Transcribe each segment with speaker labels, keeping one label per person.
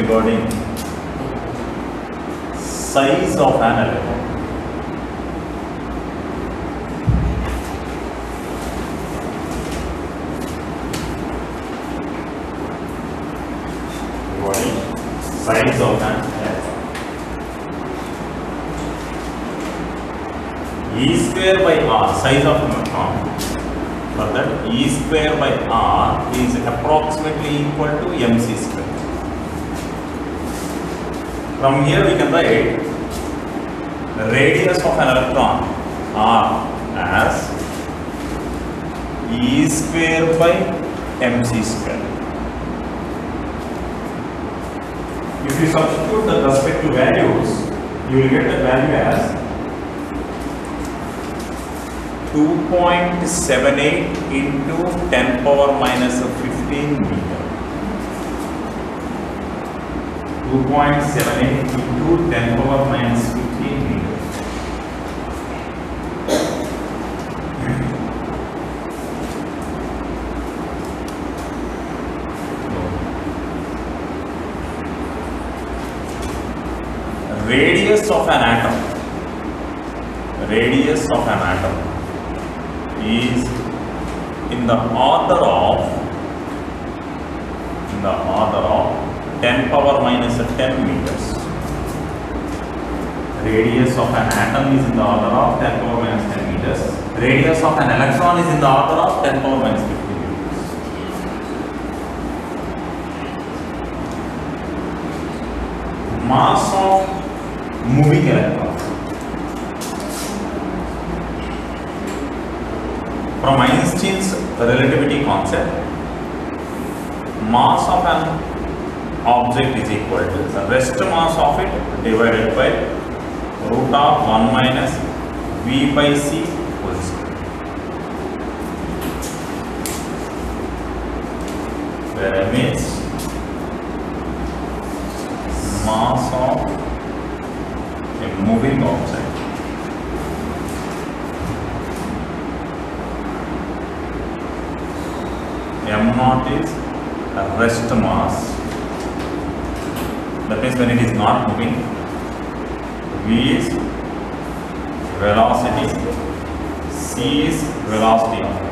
Speaker 1: regarding size of an electron. Regarding size of an electron. E square by r, size of an electron. For that, E square by r is approximately equal to mc square. From here we can write the radius of an electron r as E square by mc square. If you substitute the respective values, you will get the value as 2.78 into 10 power minus 15 meter. 2.78 into 10 power minus 15 meter. Radius of an atom. Radius of an atom is in the order of 10 power minus 10 meters. Radius of an atom is in the order of 10 power minus 10 meters. Radius of an electron is in the order of 10 power minus 15 meters. Mass of moving electron. From Einstein's relativity concept, mass of an object is equal to the rest mass of it divided by root of 1 minus v by c whole square. Where means mass of a moving object m0 is a rest mass. That means when it is not moving, v is velocity, c is velocity of it.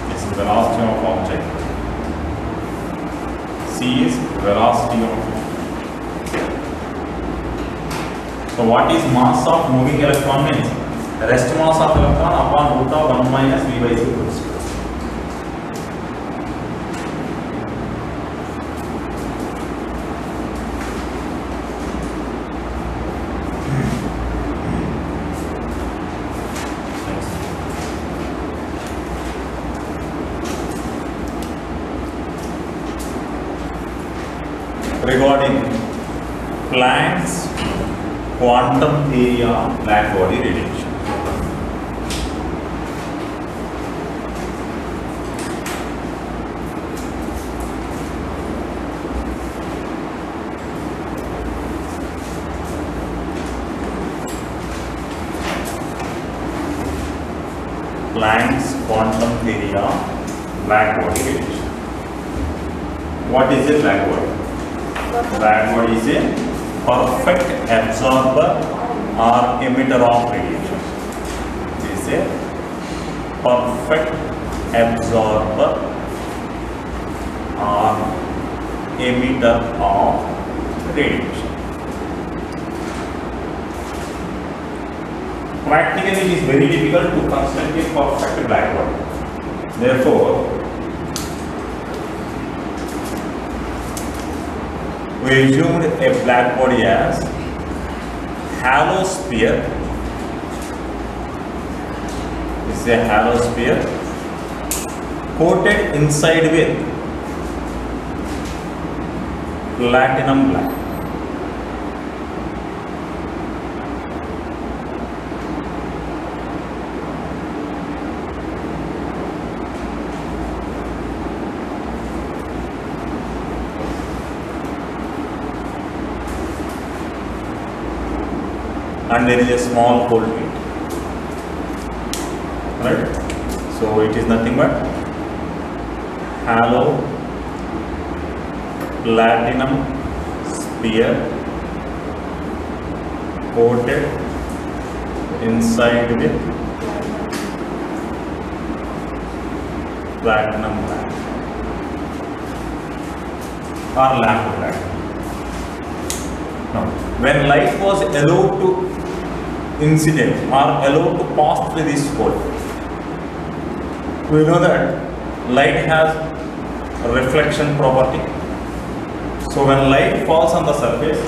Speaker 1: This is velocity of object. C is velocity of it. So what is mass of moving electron means? Rest mass of electron upon root of 1 minus v by c whole square. Regarding Planck's quantum theory of black body radiation. Planck's quantum theory of black body radiation. What is a black body? Black body is a perfect absorber or emitter of radiation. It is a perfect absorber or emitter of radiation. Practically, it is very difficult to construct a perfect black body. Therefore, we assumed a black body as halo sphere. This is a halo sphere coated inside with platinum black. And there is a small hole to it, right? So it is nothing but halo platinum sphere coated inside with platinum black or lamp black. Now, when light was allowed to incident or allowed to pass through this hole, we know that light has a reflection property. So when light falls on the surface,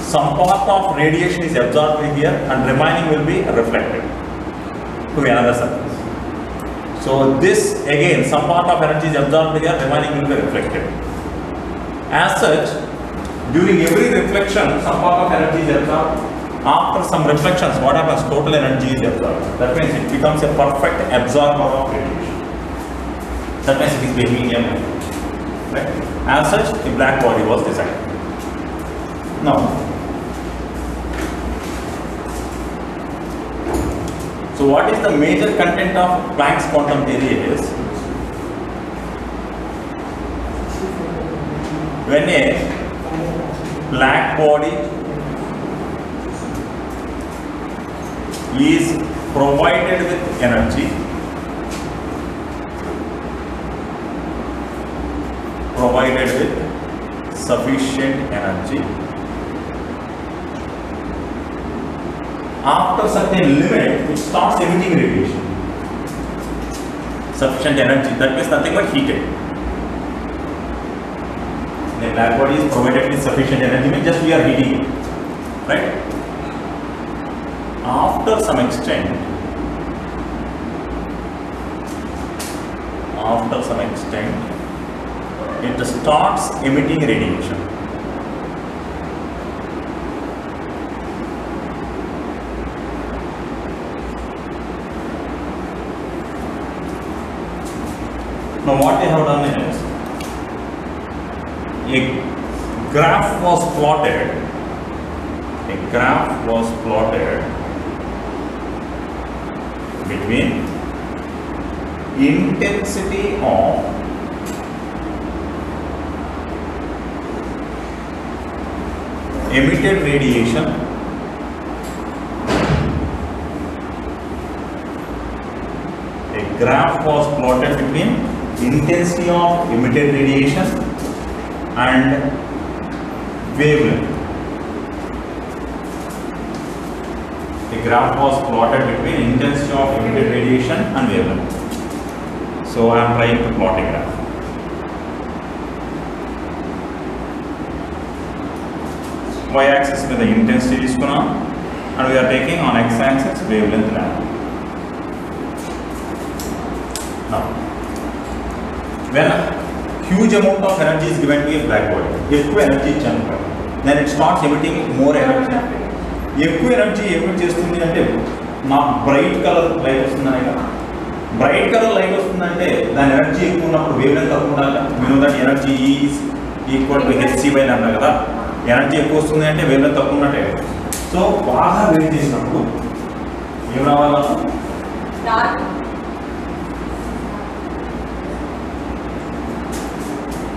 Speaker 1: some part of radiation is absorbed here and remaining will be reflected to another surface. So this again, some part of energy is absorbed here, remaining will be reflected. As such, during every reflection, some part of energy is absorbed. After some reflections, what happens? Total energy is absorbed. That means it becomes a perfect absorber of radiation. That means it is behaving in right? As such, a black body was designed. Now, so what is the major content of Planck's quantum theory is, when a black body is provided with energy, sufficient energy, after certain limit it starts emitting radiation. Sufficient energy, that means nothing but heated. The black body is provided with sufficient energy, means just we are heating it, right? After some extent, it starts emitting radiation. Now what they have done is, a graph was plotted between intensity of emitted radiation a graph was plotted between intensity of emitted radiation and wavelength. A graph was plotted between intensity of emitted radiation and wavelength. So I am trying to plot a graph. Y-axis में the intensity is and we are taking on x-axis wavelength lambda. Now, when a huge amount of energy is given to a black body, ఎక్కువ energy ఇచ్చాను, then it starts emitting more energy. ఎక్కువ energy emit చేస్తుంది అంటే నాకు bright colour light వస్తుందని కదా. Bright colour light వస్తుందంటే దాని ఎనర్జీ ఎక్కువ ఉన్నప్పుడు వేవ్లెంత్ తక్కువ ఉండాలి. మీరు that energy is equal to hc/λ కదా. ఎనర్జీ ఎక్కువ వస్తుంది అంటే వేవ్లెంత్ తక్కువ ఉన్నట్టే. సో బాగా వెయిట్ చేసినప్పుడు ఏం రావాలి?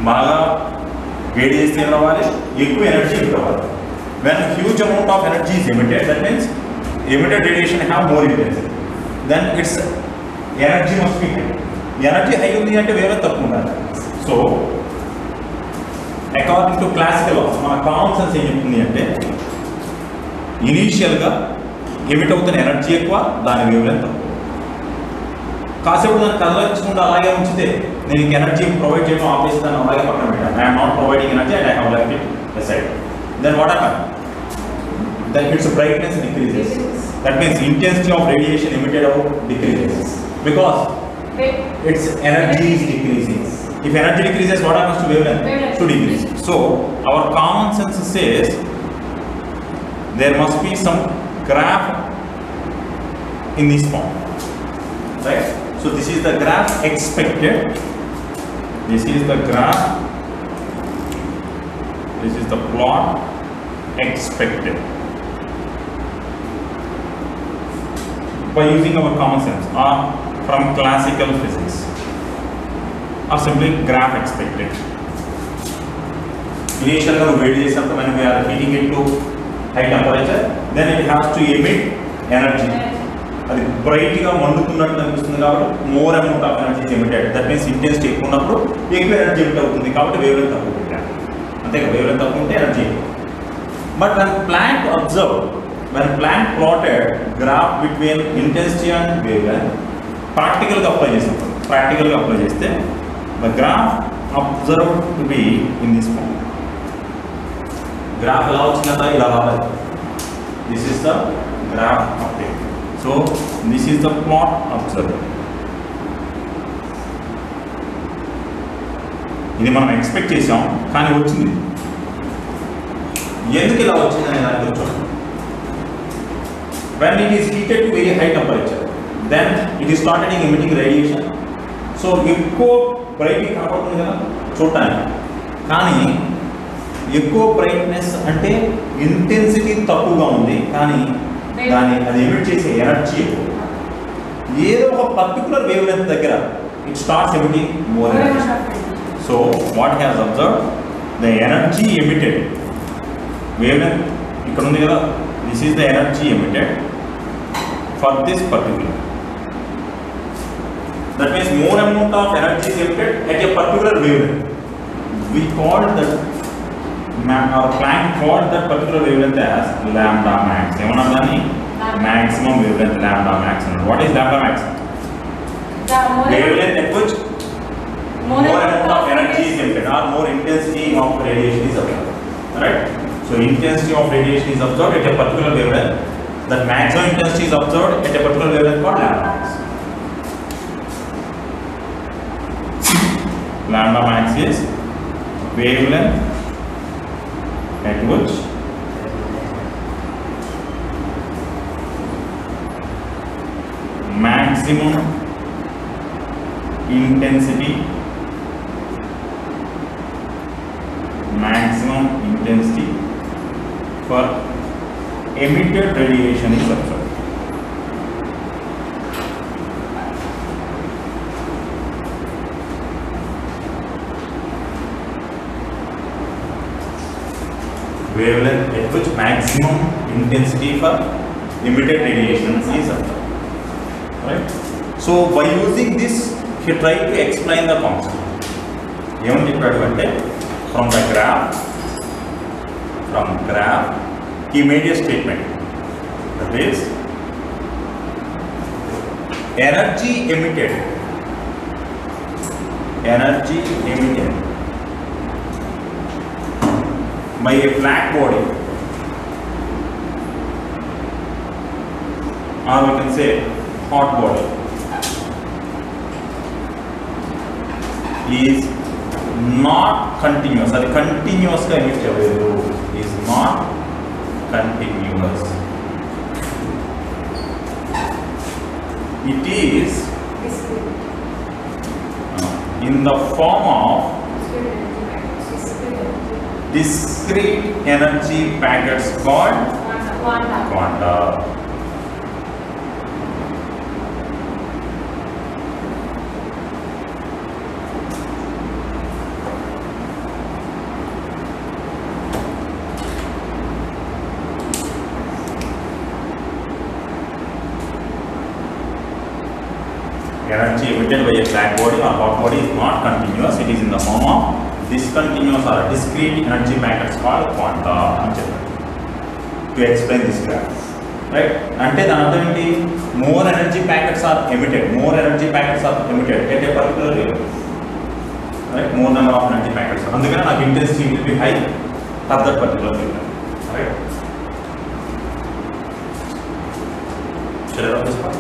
Speaker 1: బాగా వేడి చేస్తే ఏం రావాలి? ఎక్కువ ఎనర్జీ రావాలి. When a huge amount of energy is emitted, that means emitted radiation have more intensity. Then its energy must be high. Energy high undi ante wavelength takku undali. So according to classical laws, mana common sense em cheptundi ante initial ga emit avutuna energy ekkuva, dani wavelength takku. కాసేపు దాన్ని కదలించకుండా అలాగే ఉంచితే నేను ఇంక energy provide చేయడం ఆపేస్తాను, అలాగే పక్కన పెట్టాను. I'm not providing energy and I have left it aside. Then what happens? Then its brightness decreases. That means intensity of radiation emitted out decreases because its energy is decreasing. If energy decreases, what happens to wavelength? To decrease. So our common sense says there must be some graph in this form, right? So this is the graph expected. This is the graph. This is the plot expected by using our common sense or from classical physics or simply graph expected. Initially వేడి చేసినప్పుడు when we are heating it to high temperature, then it has to emit energy. అది bright గా మండుతున్నట్టు అనిపిస్తుంది కాబట్టి more amount of energy emitted. That means intensity ఎక్కువ ఉన్నప్పుడు ఎక్కువ energy emit అవుతుంది కాబట్టి వేవ్ లెంత్ తక్కువ పెట్టాను. అంతేగా వేవ్ లెంత్ తక్కువ ఉంటే ఎనర్జీ ఎక్కువ. But when Planck plotted graph between intensity and wavelength, ప్రాక్టికల్గా అప్లై చేస్తే the graph observed to be in this form. Graph ఎలా వచ్చిందంటే ఇలా రావాలి. This is the graph update. So this is the plot observed. ఇది మనం expect చేసాం కానీ వచ్చింది. ఎందుకు ఇలా వచ్చిందనే దాని గురించి when it is heated to very high temperature, then it is started emitting radiation. So ఎక్కువ బ్రైట్గా కనపడుతుంది కదా చూడటానికి, కానీ ఎక్కువ బ్రైట్నెస్ అంటే ఇంటెన్సిటీ తక్కువగా ఉంది కానీ అది ఎమిట్ చేసే ఎనర్జీ ఎక్కువ. ఏదో ఒక పర్టికులర్ వేవ్ లెంత్ దగ్గర it starts emitting more energy. So what has observe the energy emitted wave length ఇక్కడ ఉంది కదా, this is the energy emitted for this particular. That means more amount of energy is emitted at a particular wavelength. We called that, or Planck called that particular wavelength as lambda max. Maximum wavelength lambda max. What is lambda max? Wavelength at which more amount of energy is emitted or more intensity of radiation is observed. Right? So intensity of radiation is observed at a particular wavelength. That maximum intensity is observed at a particular wavelength called lambda max. Lambda max is wavelength at which maximum intensity for emitted radiation is observed. Wavelength at which maximum intensity for emitted radiation is observed. Right? So by using this, he tried to explain the concept. From the graph, he made a statement. That is, energy emitted by a black body, or we can say hot body, is not continuous. That continuous is not continuous. It is in the form of discrete energy packets called quanta. Energy emitted by a black body or hot body is not continuous. It is in the form of discontinuous or discrete energy packets called quanta. To explain this graph, right? Ante the another more energy packets are emitted at a particular level, right? More number of energy packets. Andukane our intensity will be high at that particular level, right? Shall I run this part?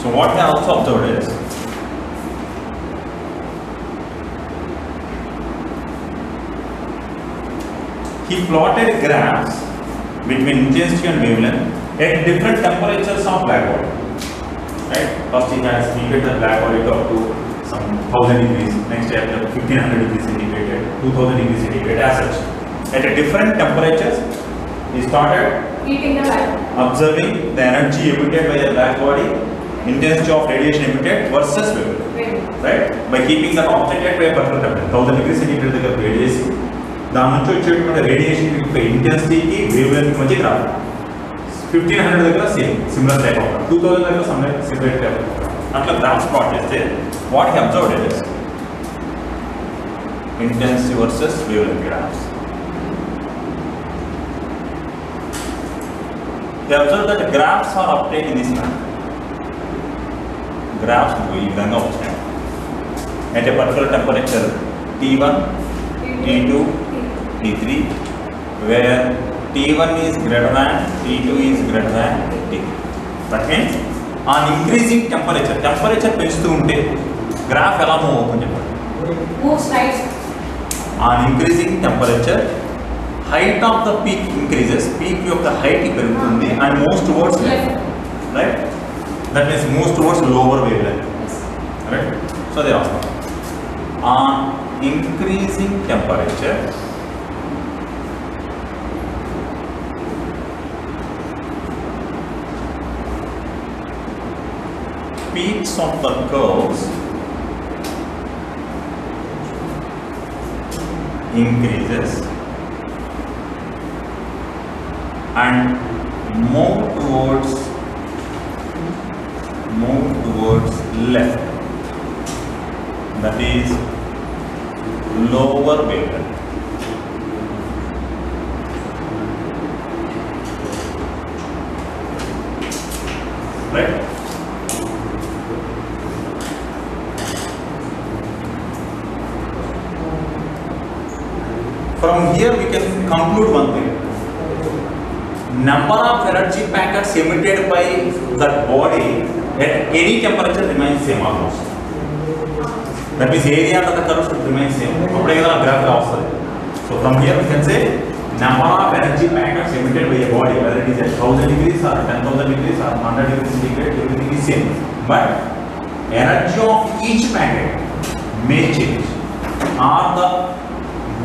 Speaker 1: So what I also observed is he plotted graphs between intensity and wavelength at different temperatures of black body. Right? First he heated the black body up to some 1000 degrees. Next he had 1500 degrees centigrade, 2000 degrees centigrade, as such. At a different temperatures, he started observing the energy emitted by the black body, intensity of radiation emitted versus wavelength. Right? By keeping that object at a particular temperature, 1000 degrees centigrade దగ్గర వేడి చేసి దాని నుంచి వచ్చేటువంటి radiation యొక్క ఇంటెన్సిటీకి wavelength మధ్య graph 1500 దగ్గర similar type of 2000 దగ్గర సిమిలర్ టైప్ అట్లా గ్రాఫ్స్ ప్లాట్ చేస్తే what he observed is intensity versus wavelength graphs. He observed that graphs are obtained in this manner. Graphs ఈ విధంగా వచ్చాయి at a particular temperature T1, T2, T3, where T1 is greater than, T2 is greater than T3. That means on increasing temperature పెంచుతూ ఉంటే graph ఎలా move అవుతుంది చెప్పండి.
Speaker 2: Moves right.
Speaker 1: On increasing temperature, height of the peak increases, peak యొక్క height పెరుగుతుంది and moves towards left. Right? That means moves towards lower wavelength. Right? So they ask on increasing temperature, peaks of the curves increases and move towards left, that is lower wavelength. Right? From here we can conclude one thing. Number of energy packets emitted by that body at any temperature remains same almost. That means area under the curve should remain same. So from here we can say number of energy packets emitted by a body, whether it is at 1000 degrees or 10,000 degrees or 100 degrees centigrade, everything is same. But energy of each packet may change, or the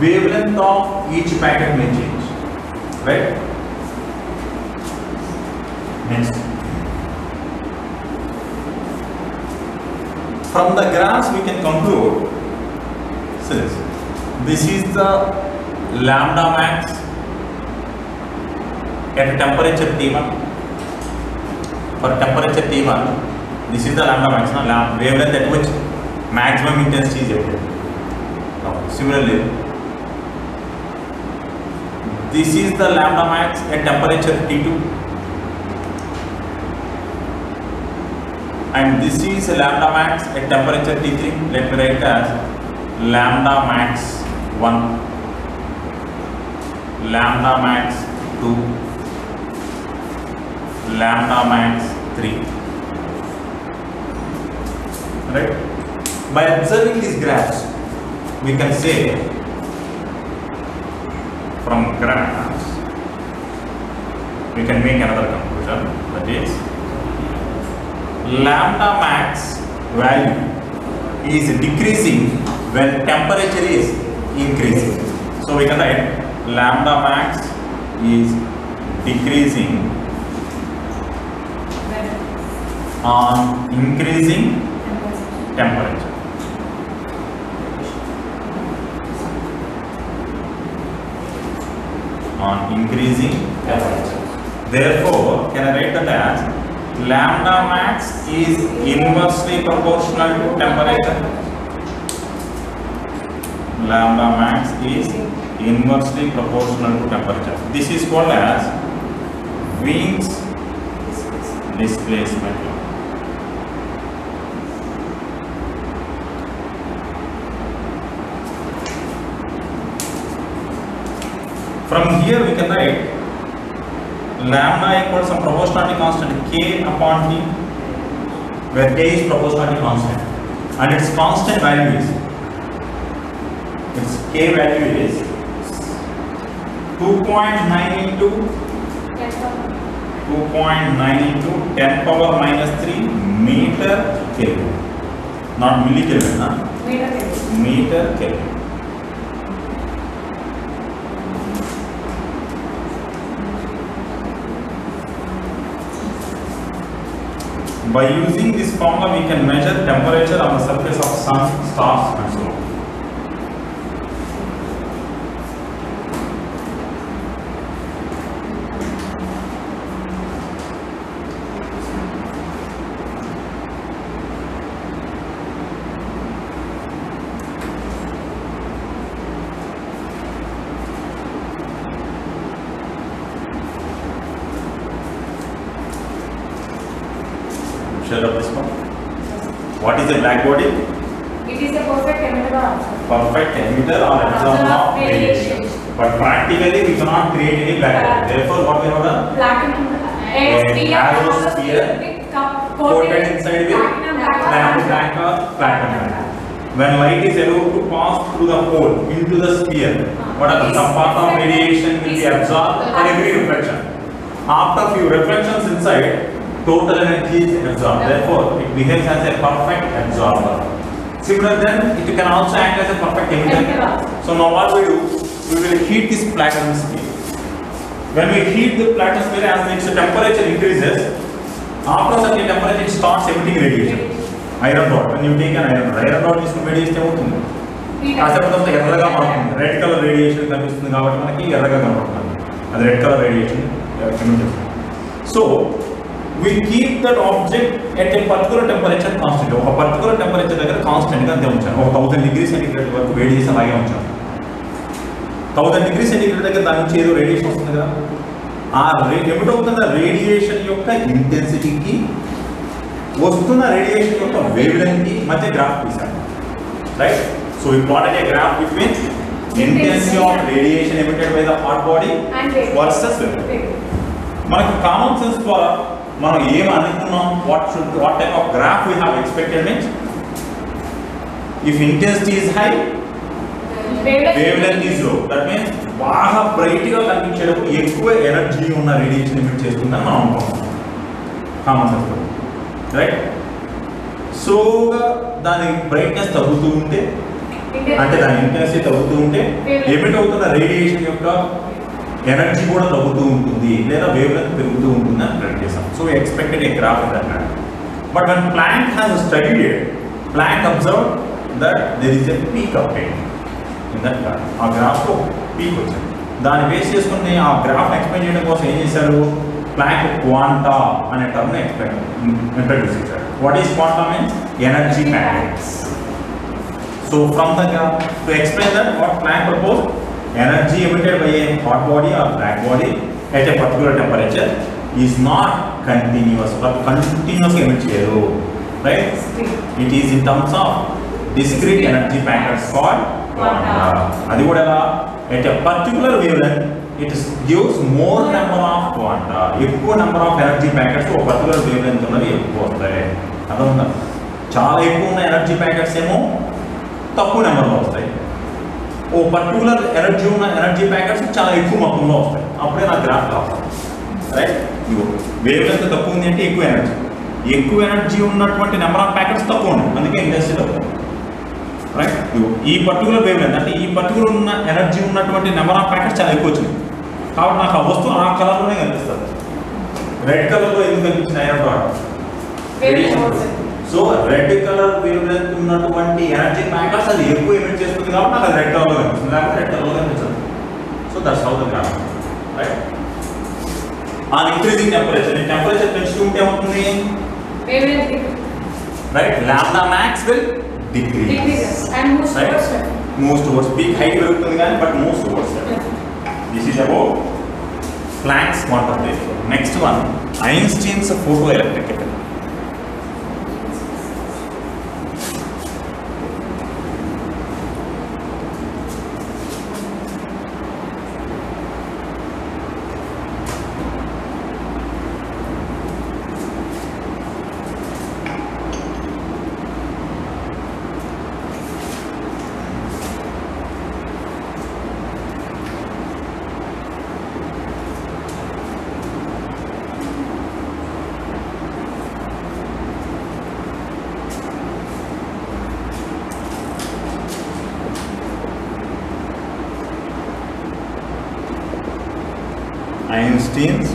Speaker 1: wavelength of each packet may change. Right? Next. From the graphs we can conclude, so this is the lambda max at temperature T1. For temperature T1, this is the lambda max, wavelength at which maximum intensity is emitted. Similarly, this is the lambda max at temperature T2. And this is lambda max at temperature T3. Let me write as lambda max 1, lambda max 2, lambda max 3. Right? By observing these graphs, we can say from graphs we can make another conclusion, that is lambda max value is decreasing when temperature is increasing. So we can write lambda max is decreasing on increasing temperature. On increasing temperature. Therefore, can I write that as lambda max is inversely proportional to temperature. Lambda max is inversely proportional to temperature. This is called as Wien's displacement law. From here we can write lambda equals some proportionality constant k upon t, where k is proportionality constant and its constant value is, its k value is 2.9 into 10 power minus 3 meter Kelvin. Not millikelvin, huh? Meter Kelvin. By using this formula, we can measure temperature on the surface of sun, stars, and so on. Shut up this one. What is a black body?
Speaker 2: It is a perfect emitter of
Speaker 1: Perfect emitter or absorber of radiation. But practically we cannot create any black body. Therefore, what we have done?
Speaker 2: platinum
Speaker 1: Narrow sphere coated inside with platinum. When light is allowed to pass through the hole into the sphere, what happens? Some part of radiation will be absorbed and every reflection. After few reflections inside, total energy is absorbed. Therefore, it behaves as a perfect absorber. Similar then, it can also act as a perfect emitter. So now what we do? We will heat this platinum sphere. When we heat the platinum sphere, as its temperature increases, after such a temperature, it starts emitting radiation. Iron rod. When you take an iron rod is radiation అవుతుంది. కాసేపటి ఎర్రగా మారుతుంది. Red colour radiation కనిపిస్తుంది కాబట్టి మనకి ఎర్రగా కనబడుతుంది. అది red colour radiation emit. So we keep that object at a particular temperature constant. ఒక particular temperature దగ్గర కాన్స్టెంట్ గా అంతే ఉంచాను. ఒక 1000 డిగ్రీ సెంటీగ్రేడ్ వరకు వేడి చేసి అలాగే ఉంచాను. 1000 డిగ్రీ సెంటీగ్రేడ్ దగ్గర దాని నుంచి ఏదో రేడియేషన్ వస్తుంది కదా. ఆ ఎమిట్ అవుతున్న రేడియేషన్ యొక్క ఇంటెన్సిటీకి వస్తున్న రేడియేషన్ యొక్క వేవ్ లెంగ్త్ కి మధ్య గ్రాఫ్ తీసాను. Right? So we plotted a graph between intensity of radiation emitted by the hot body versus wave. మనకి కామన్ సెన్స్ ద్వారా మనం ఏం అనుకున్నాం, what type of graph we have expected means if intensity is high wave length is low, that means బాగా bright గా కనిపించేటప్పుడు ఎక్కువ energy ఉన్న radiation emit చేస్తుందని మనం అనుకుంటాం కామన్ సెన్స్. రైట్? సో దాని బ్రైట్నెస్ తగ్గుతూ ఉంటే అంటే దాని ఇంటెన్సిటీ తగ్గుతూ ఉంటే ఎమిట్ అవుతున్న రేడియేషన్ యొక్క ఎనర్జీ కూడా తగ్గుతూ ఉంటుంది లేదా వేవ్ లెంగ్త్ పెరుగుతూ ఉంటుంది అని ప్రెడిక్ట్ చేసాం. So we expected a graph in that matter. But when Planck has studied it, Planck observe that there is a peak of in that graph. ఆ గ్రాఫ్లో పీక్ వచ్చింది. దాన్ని బేస్ చేసుకుని ఆ గ్రాఫ్ ఎక్స్ప్లెయిన్ చేయడం కోసం ఏం చేశారు? ప్లాంక్ క్వాంటా అనే టర్మ్ ఇంట్రడ్యూస్ చేశారు. What is quanta means energy packets. So from the graph to explain that what Planck proposed, energy emitted by a hot body or black body at a particular temperature is not continuous, but continuously emit cheyadu, right? It is in terms of discrete energy packets called quanta. Adi kuda at a particular wavelength it gives more number of quanta, ekku number of energy packets to a particular wavelength unnadi ekku vastayi. adunda chaala ekku unna energy packets emo takku number lo vastayi. Oh particular energy ఉన్న energy packets చాలా ఎక్కువ మొత్తంలో వస్తాయి. అప్పుడే నాకు graph కావాలి. Right? Wave length తక్కువ ఉంది అంటే ఎక్కువ ఎనర్జీ ఉన్నటువంటి నెంబర్ ఆఫ్ ప్యాకెట్స్ తక్కువ ఉన్నాయి, అందుకే ఇండస్ట్రీ తక్కువ. రైట్? ఈ పర్టికులర్ వేవ్ లెంగ్త్ అంటే ఈ పర్టికులర్ ఉన్న ఎనర్జీ ఉన్నటువంటి నెంబర్ ఆఫ్ ప్యాకెట్స్ చాలా ఎక్కువ వచ్చింది కాబట్టి నాకు ఆ వస్తువు ఆ కలర్లోనే కనిపిస్తుంది. రెడ్ కలర్లో ఎందుకు కనిపించిన iron rod? So red colour wave length ఉన్నటువంటి ఎనర్జీ ప్యాకెట్స్ అది ఎక్కువ ఎమిట్ చేస్తుంది కాబట్టి నాకు అది రెడ్ కలర్లో కనిపిస్తుంది, లేకపోతే రెడ్ కలర్లో కనిపించదు. So that's how the graph. Right? On increasing temperature, ఈ టెంపరేచర్ పెంచుకుంటే ఏమవుతుంది? Right? Lambda max will decrease and moves towards peak height పెరుగుతుంది కానీ but moves towards. This is about planks quantum theory. Next one Einstein's photo electric effect. Einstein's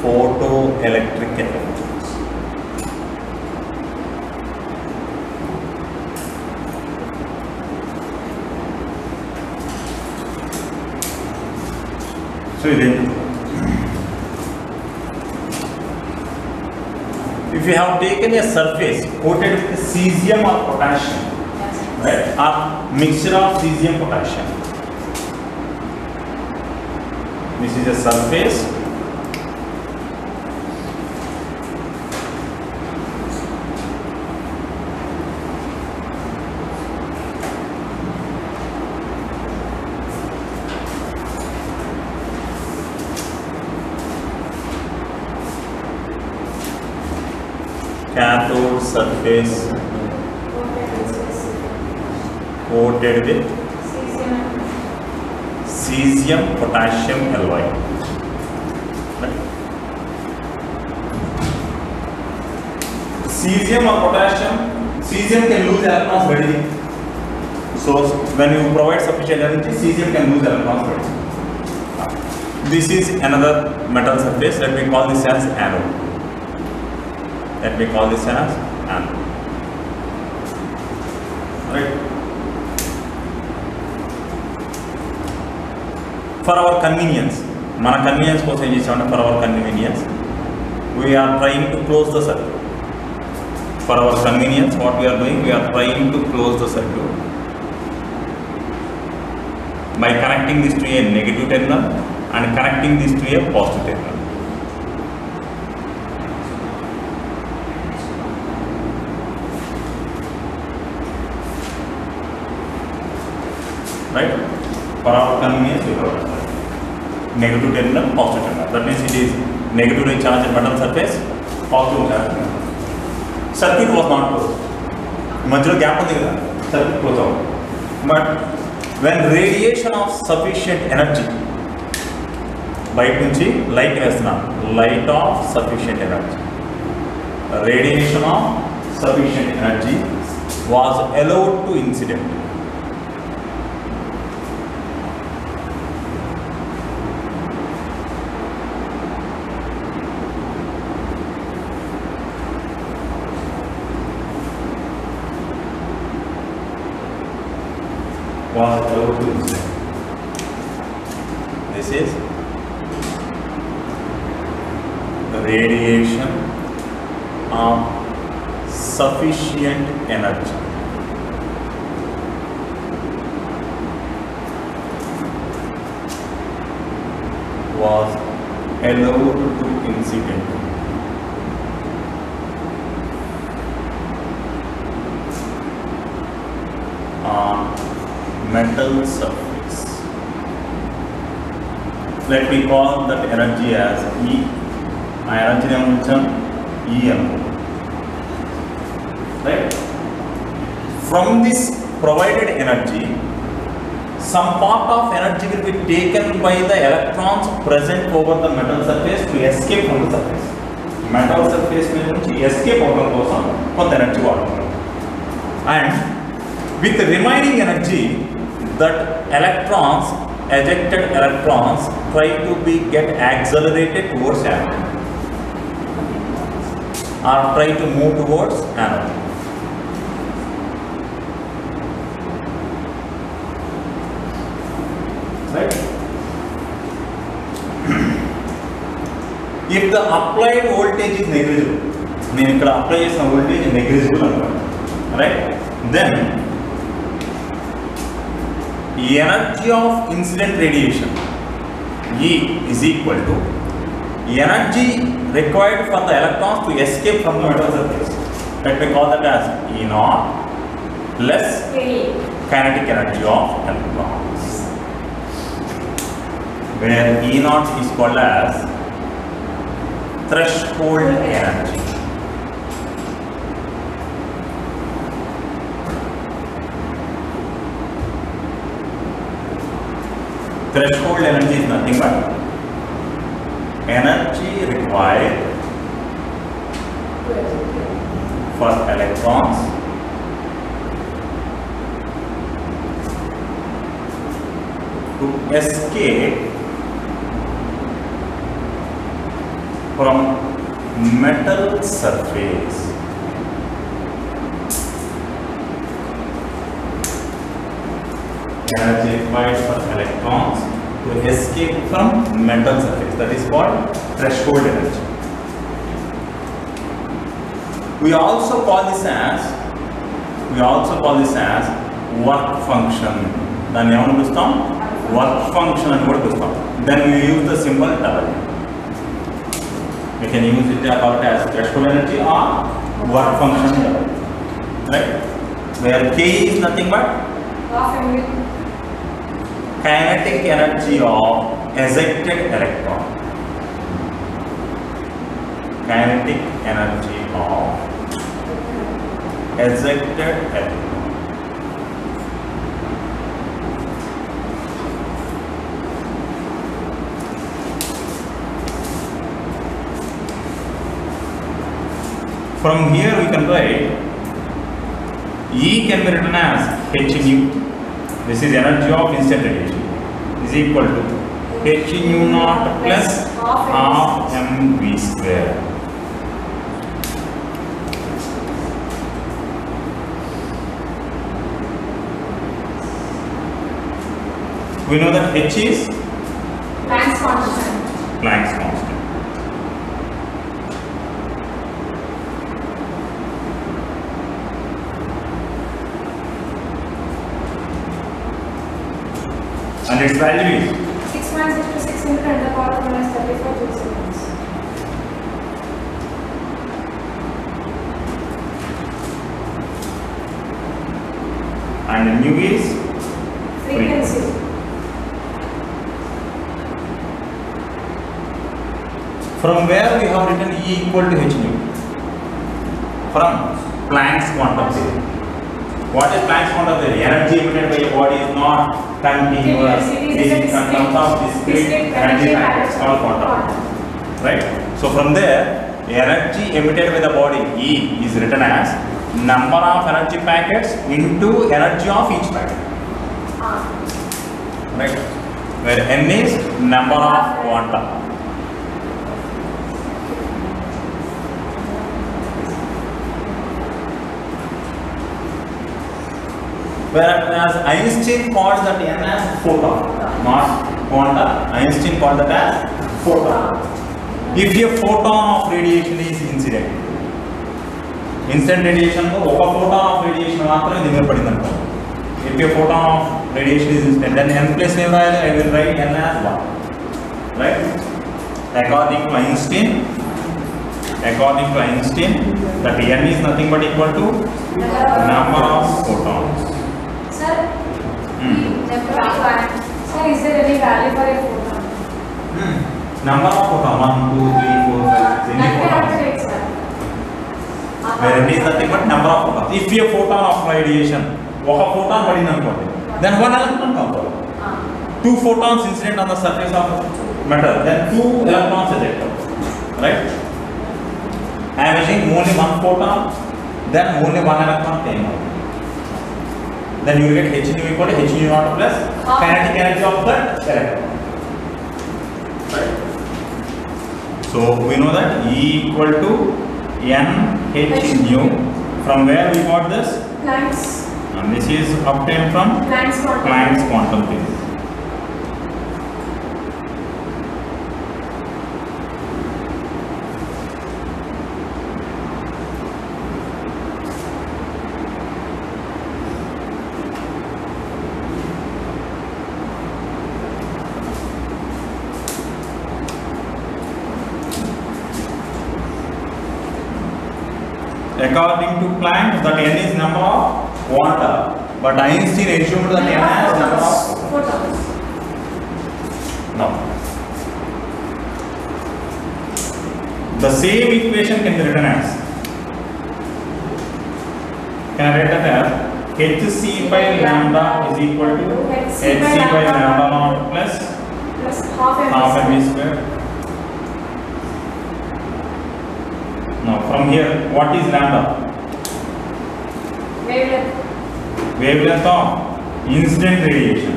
Speaker 1: photoelectric effect. So then, if you have taken a surface coated with cesium or potassium, right, or mixture of cesium potassium, this is a surface cathode surface coated with cesium potassium alloy. Right? Cesium or potassium, cesium can lose electrons readily. So when you provide sufficient energy, cesium can lose electrons readily. This is another metal surface. Let me call this as anode. Let me call this as anode. Right? For our convenience, మన convenience కోసం ఏం చేసామంటే for our convenience, we are trying to close the circuit. For our convenience, what we are doing, we are trying to close the circuit by connecting this to a negative terminal and connecting this to a positive terminal. Right? For our convenience, we have negative terminal, positive terminal. That means it is negatively charged metal surface, positive charged metal. Circuit was not closed. Major gap ఉంది కదా, circuit close out. But when radiation of sufficient energy, బయట నుంచి light వేస్తున్నాం, light of sufficient energy, radiation of sufficient energy was allowed to incident. Was allowed to incident. This is radiation of sufficient energy was allowed to incident on metal surface. Let me call that energy as E. My energy is EM. Right? From this provided energy, some part of energy will be taken by the electrons present over the metal surface to escape from the surface. Metal surface means escape over the person for the energy water. And with the remaining energy, that electrons, ejected electrons, try to get accelerated towards anode or try to move towards anode. Right? If the applied voltage is negligible, నేను ఇక్కడ apply చేసిన voltage is negligible అనుకోండి, right? Then energy of incident radiation E is equal to energy required for the electrons to escape from the metal surface. Let me call that as E naught plus kinetic energy of electrons, where E naught is called as threshold energy. Threshold energy is nothing but energy required for electrons to escape from metal surface. Energy required for electrons to escape from metal surface. That is called threshold energy. We also call this as work function. Then work function and what is then we use the symbol W. We can use it as threshold energy or work function W. Right? Where K is nothing but kinetic energy of ejected electron. Kinetic energy of ejected electron. From here we can write E can be written as h nu. This is energy of instant radiation is equal to h nu naught plus half mv square. We know that h is
Speaker 2: Planck's constant.
Speaker 1: Planck's constant. And its value is
Speaker 2: 6.626 into 10 to the power of minus 34 joules.
Speaker 1: and nu is
Speaker 2: Frequency.
Speaker 1: From where we have written E equal to h nu? From Planck's quantum theory. What is Planck's quantum theory? Energy emitted by a body is not continuous.
Speaker 2: It is
Speaker 1: In terms of discrete energy packets called quantum. Right? So from there, energy emitted by the body E is written as number of energy packets into energy of each packet. Right? Where n is number of quanta. Whereas Einstein called that n as photon, not quanta. Einstein called that as photon. If a photon of radiation is incident, instant radiation को एक photon of radiation मात्र दिनों पढ़ी ना को. If a photon of radiation is incident, then n place नहीं रहेगा. I will write n as 1, right? According to Einstein, that n is nothing but equal to number of photons.
Speaker 2: Sir, sir, is there any value for a photon?
Speaker 1: Number of photons 1, 2, 3, 4, 5, 6. Any photons. Where n is nothing but number of photons. If a photon of radiation, one photon body number, then one electron comes out. 2 photons incident on the surface of metal, then 2 electrons ejected. Right? I am using only 1 photon, then only 1 electron came out. Then you will get h nu equal to h nu naught plus kinetic energy of that electron. Right? So we know that E equal to n h nu. From where we got this?
Speaker 2: Planck's.
Speaker 1: And this is obtained from
Speaker 2: Planck's
Speaker 1: quantum theory. According to Planck, that n is number of quanta, but Einstein assumed that n is number of
Speaker 2: photons.
Speaker 1: No. The same equation can be written as hc by lambda is equal to hc by lambda naught plus half mv square. Now from here, what is lambda? Wavelength of incident radiation.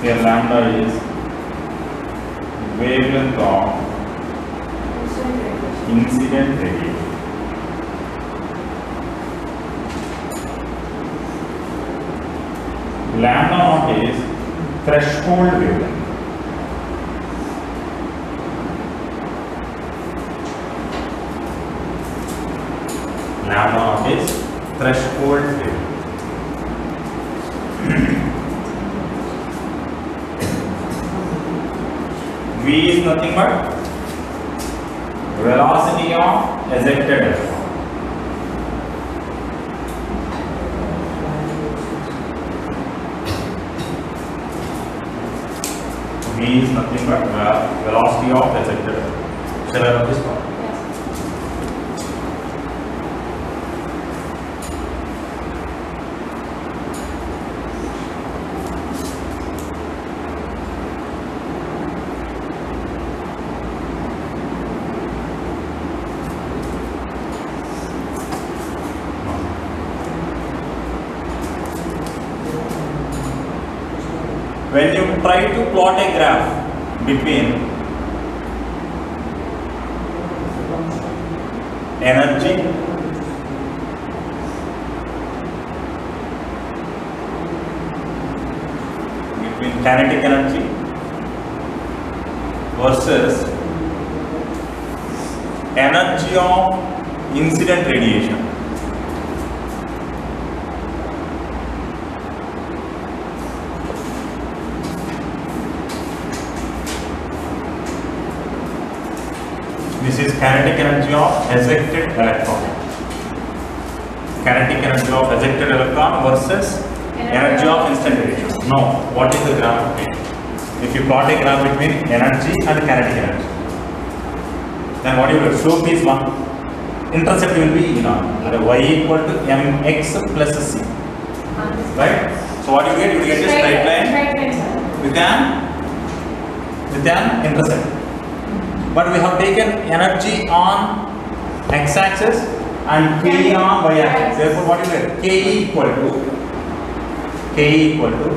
Speaker 1: Here lambda is wavelength of incident radiation. Lambda naught is threshold wavelength. Lambda naught is threshold wavelength. V is nothing but velocity of ejected electron. V is nothing but velocity of ejected electron. Shall I write this one? When you try to plot a graph between energy kinetic energy versus energy of incident radiation, this is kinetic energy of ejected electron. Kinetic energy of ejected electron versus energy of instant radiation. Now, what is the graph? If you plot a graph between energy and kinetic energy, then what you will do? Slope is 1. Intercept will be y equal to mx plus c. Right? So what you get? You get a straight line with an intercept. But we have taken energy on x-axis and K on y-axis. Therefore, what you get? K equal to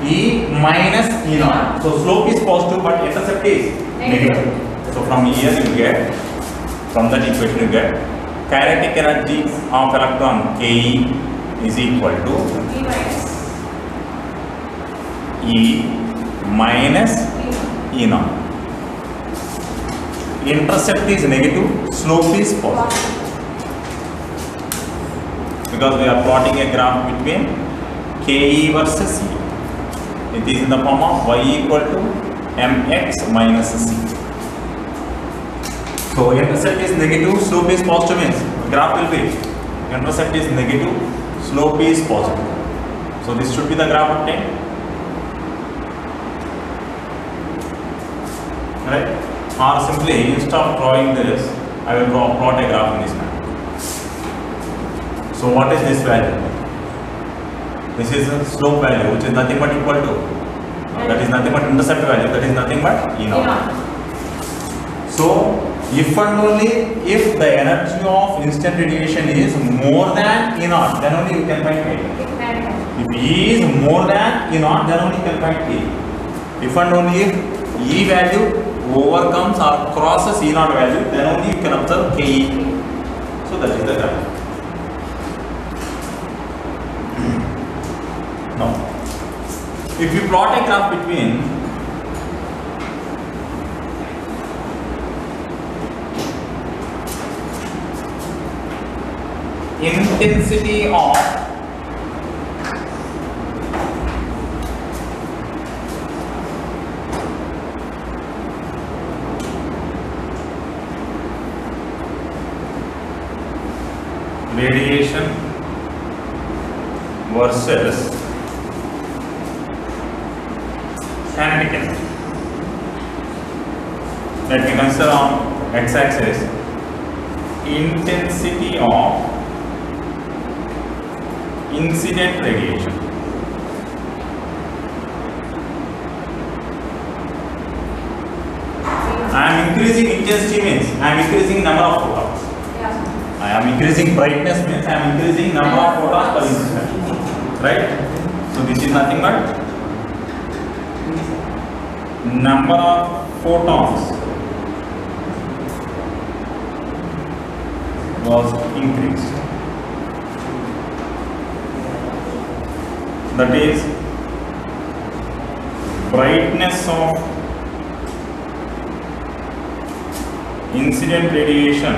Speaker 1: E minus E naught. So slope is positive, but intercept is negative. So from here you get, from that equation you get kinetic energy of electron Ke is equal to E minus E naught. Intercept is negative, slope is positive. Because we are plotting a graph between Ke versus E. It is in the form of y equal to mx minus c. So intercept is negative, slope is positive, means graph will be intercept is negative, slope is positive. So this should be the graph obtained. Right? Or simply instead of drawing this, I will plot a graph in this manner. So what is this value? This is a slope value, which is nothing but equal to, that is nothing but intercept value, that is nothing but E naught. So if and only if the energy of instant radiation is more than E naught, then only you can find K. If E is more than E naught, then only you can find K. If and only if E value overcomes or crosses E naught value, then only you can observe Ke. So that is the graph. Now, if you plot a graph between intensity of radiation versus kinetic energy. Let me consider on x-axis intensity of incident radiation. I am increasing intensity means I am increasing number of photons. I am increasing brightness means I am increasing number of photons per incident. Right? So this is nothing but number of photons was increased. That is, brightness of incident radiation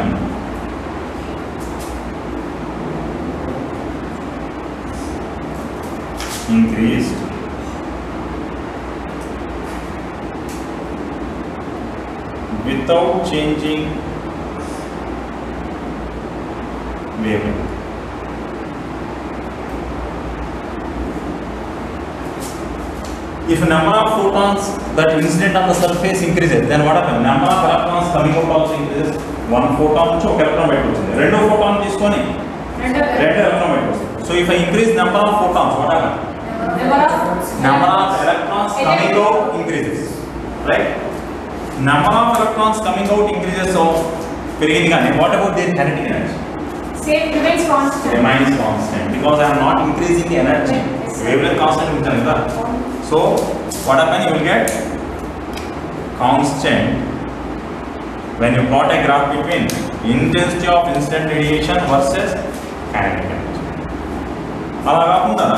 Speaker 1: increased without changing wavelength. If number of photons that incident on the surface increases, then what happens? Number of electrons coming out also increases. One photon నుంచి ఒక electron బయటకు వచ్చింది. రెండో photon తీసుకొని రెండు electron బయటకు వస్తుంది. So if I increase number of photons, what happens? Number of electrons coming out increases. Right? Number of electrons coming out increases. So పెరిగింది కానీ what about their kinetic energy?
Speaker 2: Same, remains constant.
Speaker 1: Remains constant because I am not increasing the energy. Wavelength constant ఉంచాలి కదా. So what happens? You will get constant when you plot a graph between intensity of incident radiation versus kinetic energy. అలా కాకుండా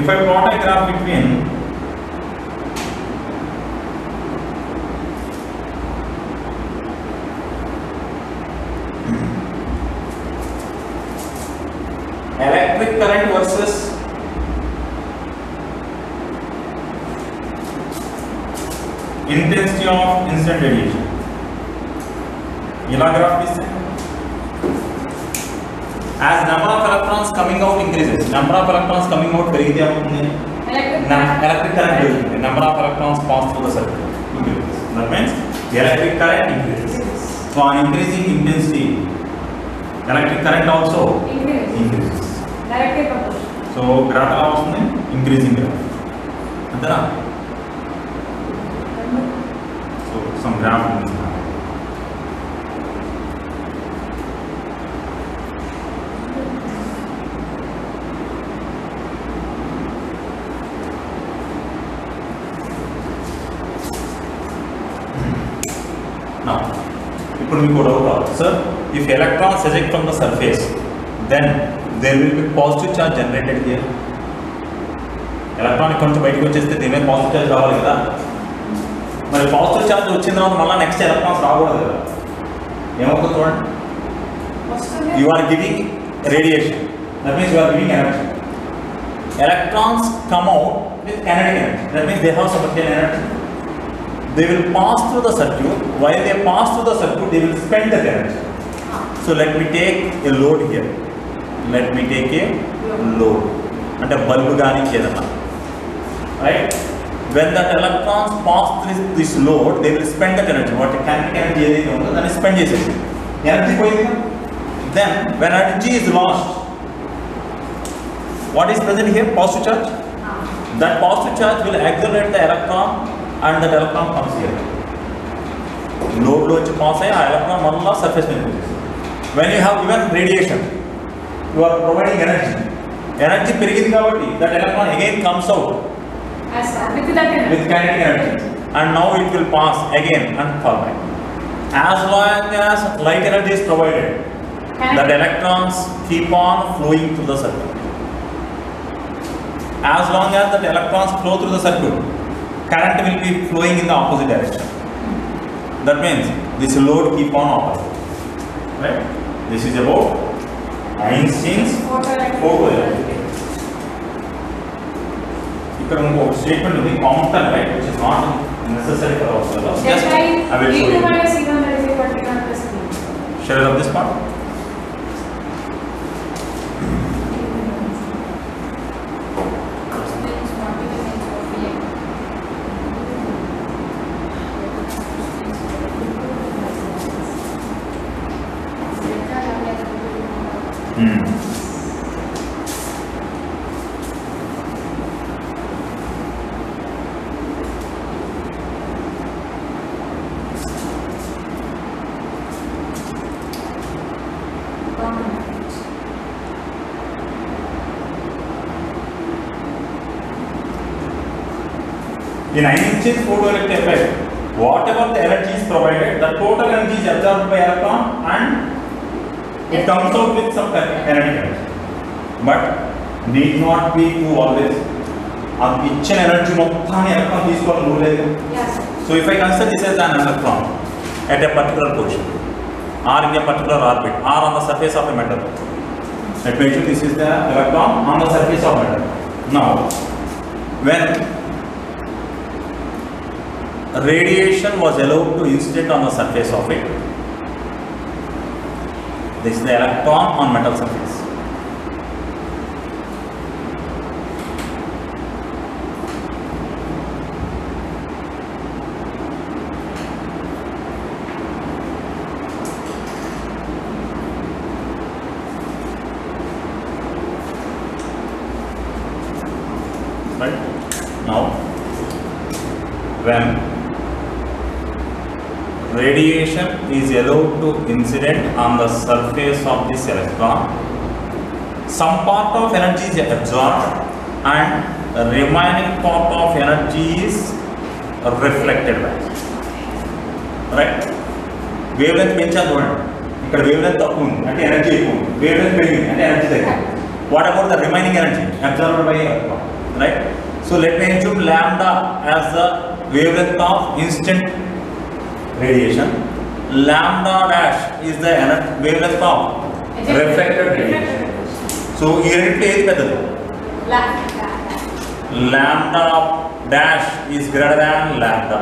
Speaker 1: if I plot a graph between electric current versus intensity of incident radiation. ఇలా graph తీస్తే as number of electrons coming out increases, number of electrons coming out పెరిగితే ఏమవుతుంది? Electric current పెరుగుతుంది. Number of electrons pass through the circuit increases. That means the electric current increases. So on increasing intensity, electric current also increases.
Speaker 2: Directly proportional.
Speaker 1: So graph ఎలా వస్తుంది? Increasing graph. అంతేనా? So some graph is now. ఇప్పుడు మీకు doubt అవుతుంది sir, if electrons eject from the surface, then there will be positive charge generated here. Electron కొంచెం బయటకు వచ్చేస్తే దీని మీద పాజిటివ్ చార్జ్ రావాలి కదా. మరి పాజిటివ్ చార్జ్ వచ్చిన తర్వాత మళ్ళీ నెక్స్ట్ ఎలక్ట్రాన్స్ రాకూడదు కదా. ఏమవుతుంది చూడండి, you are giving radiation, that means you are giving energy. Electrons come out with kinetic energy, that means they have some energy. They will pass through the circuit. While they pass through the circuit, they will spend the energy. So let me take a load here. Let me take a load. అంటే bulb కానీ ఏదన్నా, right? When that electrons pass through this load, they will spend that energy. What kinetic energy ఏదైతే ఉందో దాన్ని spend చేసేది. Energy పోయింది. Then when energy is lost, what is present here? Positive charge. That positive charge will accelerate the electron and that electron comes here. Load లో వచ్చి pass అయ్యి ఆ electron మళ్ళీ సర్ఫేస్ మీద వచ్చేసి. When you have given radiation, you are providing energy. Energy పెరిగింది కాబట్టి that electron again comes out with kinetic energy, and now it will pass again and fall back. As long as light energy is provided, that electrons keep on flowing through the circuit. As long as that electrons flow through the circuit, current will be flowing in the opposite direction. That means this load keep on opposite. Right? This is about Einstein's photoelectric. ఇక్కడ ఇంకొక statement ఉంది, Compton, right, which is not necessary for our syllabus. Just I will show you. Share of this part. In Einstein's photoelectric effect, whatever the energy is provided, the total energy is absorbed by electron and it comes out with some kinetic energy. But need not be true always. An ichchen energy mottani electron teesukovali rule ledu.
Speaker 2: Yes.
Speaker 1: So if I consider this as an electron at a particular position, or in a particular orbit, or on the surface of a metal, let me assume this is the electron on the surface of metal. Now, when radiation was allowed to incident on the surface of it, this is the electron on metal surface. Right? Now, when radiation is allowed to incident on the surface of this electron, some part of energy is absorbed and the remaining part of energy is reflected back. Right? Wavelength పెంచాలి చూడండి, ఇక్కడ wavelength తక్కువ ఉంది అంటే energy ఎక్కువ ఉంది, wavelength పెరిగింది అంటే ఎనర్జీ తగ్గింది. What about the remaining energy absorbed by electron? Right? So let me assume lambda as the wavelength of instant radiation. Lambda dash is the wavelength of reflected radiation. So here it is better. Lambda dash is greater than lambda.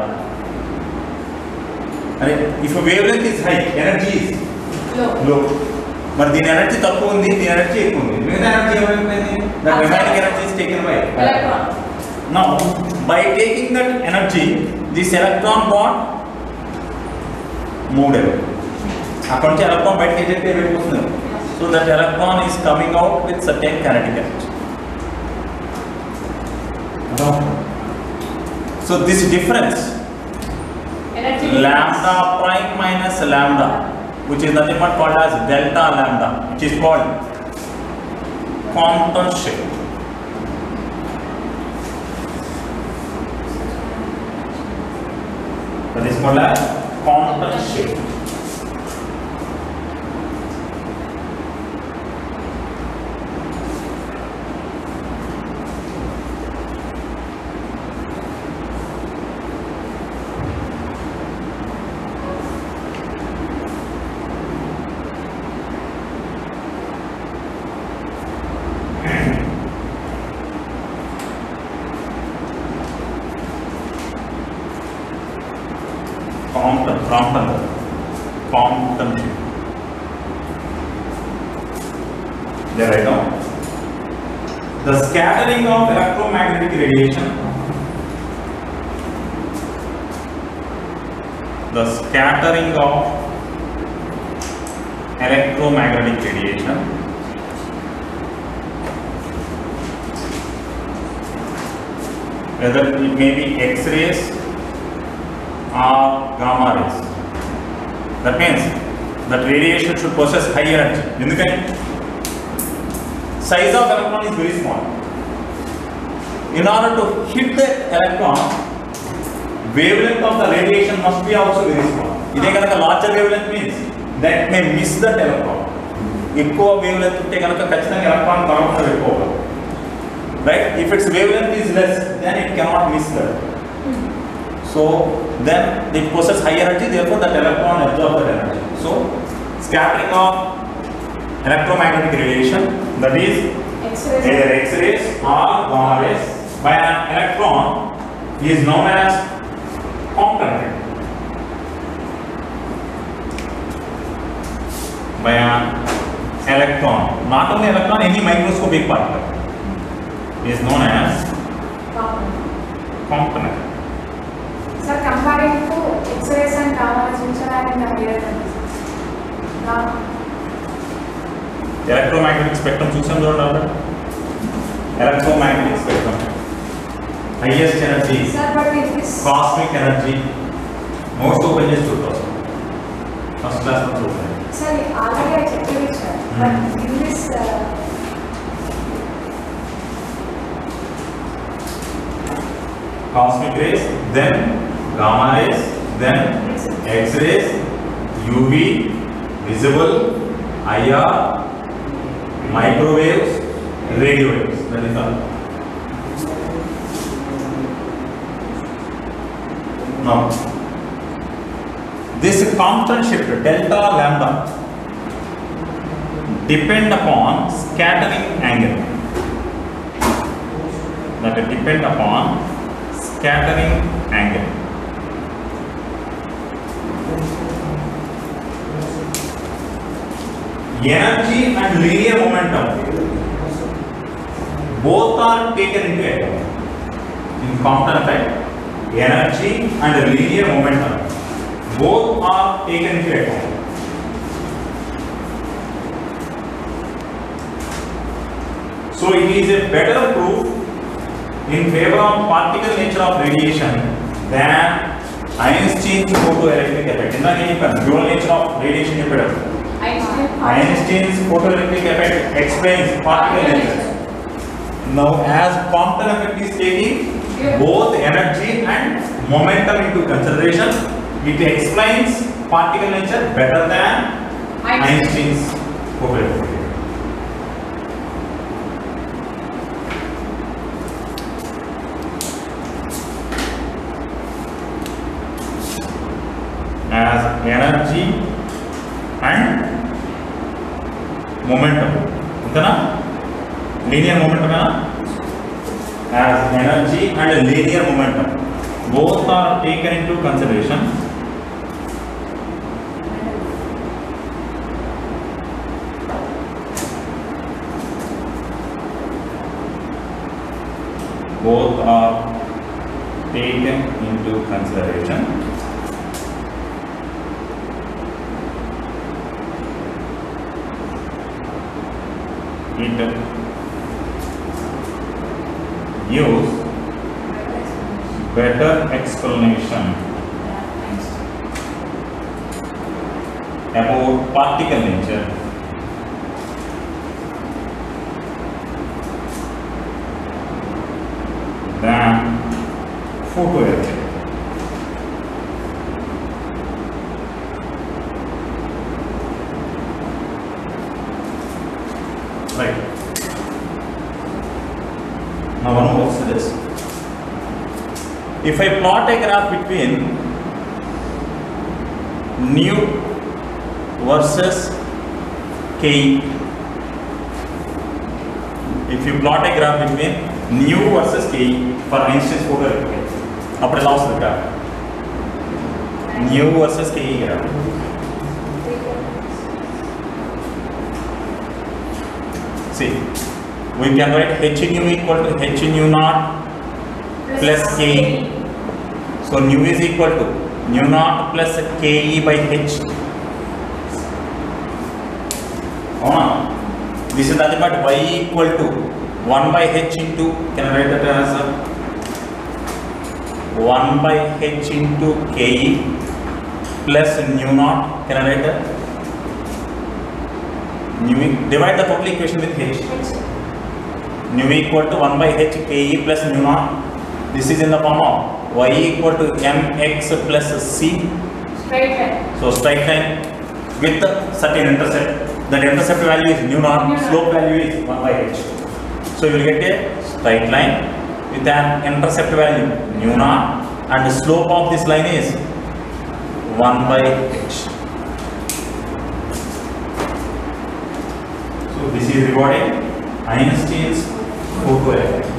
Speaker 1: And if a wavelength is high, energy is low. But the energy తక్కువ ఉంది, the energy ఎక్కువ ఉంది. మిగతా energy ఏమైపోయింది? The remaining energy is taken by electron. Now, by taking that energy, this electron got moved away. అక్కడ నుంచి electron బయటకి eject అయిపోతుంది. So that electron is coming out with certain kinetic energy. So this difference, lambda prime minus lambda, which is nothing but called as delta lambda, which is called Compton shift. That is called as Compton shift. Compton shift. There I know. The scattering of electromagnetic radiation. The scattering of electromagnetic radiation whether it may be X-rays or gamma rays. That means that radiation should possess high energy. ఎందుకని? Size of electron is very small. In order to hit the electron, wavelength of the radiation must be also very small. ఇదే కనుక larger wavelength means that may miss that electron. ఎక్కువ wavelength ఉంటే కనుక ఖచ్చితంగా electron కలవడం ఎక్కువ. Right? If its wavelength is less, then it cannot miss that. So then it possesses high energy, therefore that electron absorbs that energy. So scattering of electromagnetic radiation, that is either X-rays or gamma rays by an electron, is known as Compton ray. By an electron, not only electron, any microscopic particle is known as Compton ray.
Speaker 2: Sir, comparing to X-rays and gamma rays, which are in the mirror?
Speaker 1: Electromagnetic spectrum చూసాం చూడండి. Electromagnetic spectrum, highest energy,
Speaker 2: Sir, but it is
Speaker 1: cosmic energy, most open చేసి చూద్దాం. First class లో చూద్దాం.
Speaker 2: Sir, already I checked it, sir. But in this
Speaker 1: cosmic rays, then gamma rays, then X-rays, UV, visible, IR, microwaves, radio waves. That is all. Now, this constant shift delta lambda depend upon scattering angle. That depend upon scattering angle. Energy and linear momentum both are taken into account in constant effect. Energy and linear momentum both are taken into account. So it is a better proof in favor of particle nature of radiation than Einstein's photoelectric effect. In the dual nature of radiation effect. Einstein's photoelectric effect explains particle nature. Now, as Compton effect is taking both energy and momentum into consideration, it explains particle nature better than Einstein's photoelectric effect. As energy and momentum, okay? Linear momentum, as energy and linear momentum both are taken into consideration. Both are taken into consideration. It gives better explanation about particle nature than photoelectric. Right. Now one more to this. If I plot a graph between nu versus Ke, if you plot a graph between nu versus Ke for Einstein's photoelectric, appudu ela vastundi graph nu versus Ke graph. See, we can write h nu equal to h nu naught plus Ke. So nu is equal to nu naught plus Ke by h. This is nothing but y equal to 1 by h into, can I write that as 1 by h into Ke plus nu naught, can I write that? Divide the total equation with h. Nu equal to 1 by h Ke plus nu naught. This is in the form of y equal to mx plus c.
Speaker 2: Straight line.
Speaker 1: So straight line with certain intercept. That intercept value is nu naught. Slope value is 1 by h. So you will get a straight line with an intercept value nu naught, and the slope of this line is 1 by h. So this is regarding Einstein's photoelectric.